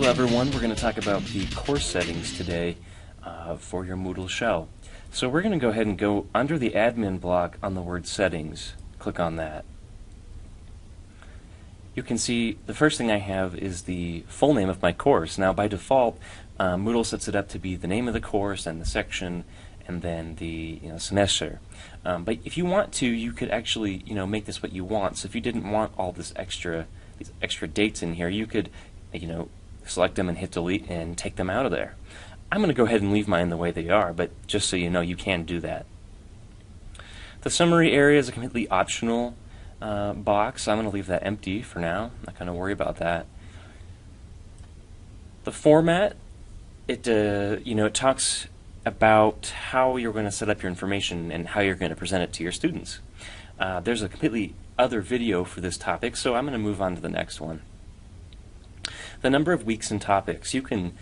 Hello everyone, we're going to talk about the course settings today for your Moodle shell. So we're going to go ahead and go under the admin block on the word settings. Click on that. You can see the first thing I have is the full name of my course. Now by default, Moodle sets it up to be the name of the course and the section and then the semester. But if you want to, you could actually make this what you want. So if you didn't want all these extra dates in here, you could select them and hit delete and take them out of there. I'm going to go ahead and leave mine the way they are, but just so you know, you can do that. The summary area is a completely optional box. I'm going to leave that empty for now. I'm not going to worry about that. The format, it talks about how you're going to set up your information and how you're going to present it to your students. There's a completely other video for this topic, so I'm going to move on to the next one. The number of weeks and topics. You can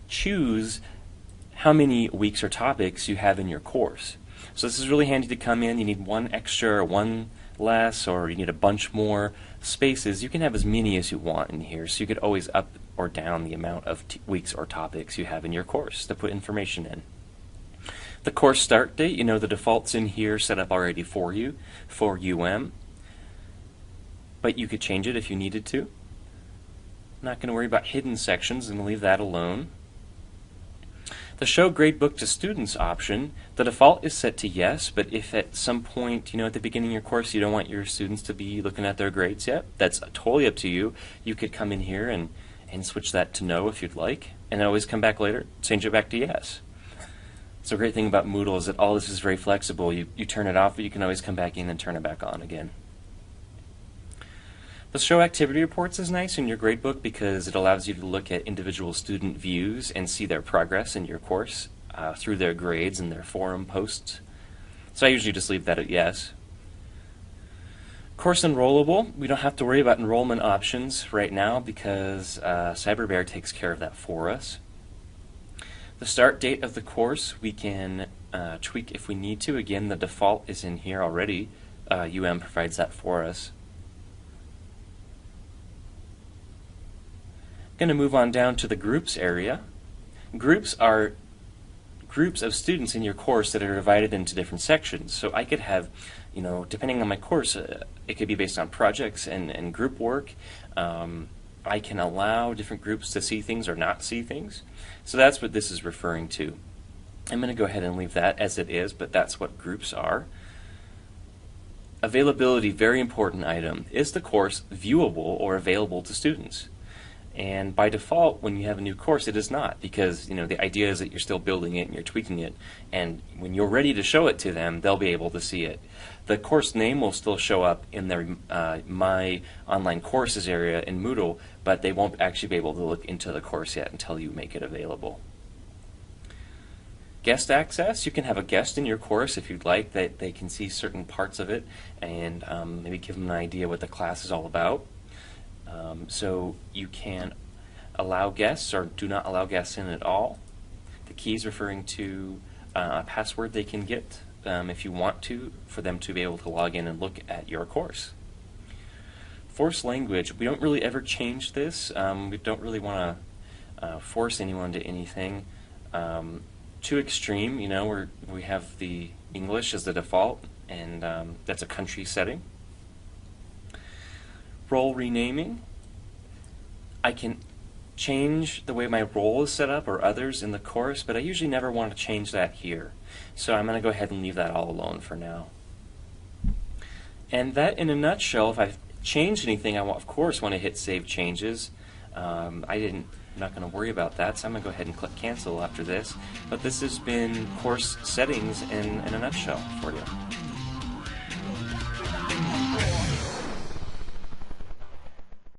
choose how many weeks or topics you have in your course. So this is really handy to come in. You need one extra or one less, or you need a bunch more spaces. You can have as many as you want in here, so you could always up or down the amount of weeks or topics you have in your course to put information in. The course start date, the default's in here set up already for you for UM, but you could change it if you needed to. Not going to worry about hidden sections and leave that alone. The show gradebook to students option, the default is set to yes, but if at some point, at the beginning of your course you don't want your students to be looking at their grades yet, that's totally up to you. You could come in here and switch that to no if you'd like, and always come back later, change it back to yes. So a great thing about Moodle is that all this is very flexible. You turn it off, but you can always come back in and turn it back on again. The show activity reports is nice in your gradebook because it allows you to look at individual student views and see their progress in your course through their grades and their forum posts. So I usually just leave that at yes. Course enrollable, we don't have to worry about enrollment options right now because CyberBear takes care of that for us. The start date of the course we can tweak if we need to. Again, the default is in here already. UM provides that for us. Going to move on down to the groups area. Groups are groups of students in your course that are divided into different sections. So I could have, depending on my course, it could be based on projects and group work. I can allow different groups to see things or not see things. So that's what this is referring to. I'm going to go ahead and leave that as it is, but that's what groups are. Availability, very important item. Is the course viewable or available to students? And by default, when you have a new course, it is not, because the idea is that you're still building it and you're tweaking it, and when you're ready to show it to them, they'll be able to see it. The course name will still show up in their My Online Courses area in Moodle, but they won't actually be able to look into the course yet until you make it available. Guest access, you can have a guest in your course if you'd like, that they can see certain parts of it and maybe give them an idea what the class is all about. So you can allow guests or do not allow guests in at all. The key is referring to a password they can get if you want to, for them to be able to log in and look at your course. Force language, we don't really ever change this. We don't really want to force anyone to anything. Too extreme, we have the English as the default, and that's a country setting. Role renaming, I can change the way my role is set up or others in the course, but I usually never want to change that here. So I'm going to go ahead and leave that all alone for now. And that in a nutshell, if I've changed anything, I of course want to hit Save Changes. I'm not going to worry about that, so I'm going to go ahead and click Cancel after this. But this has been course settings in a nutshell for you.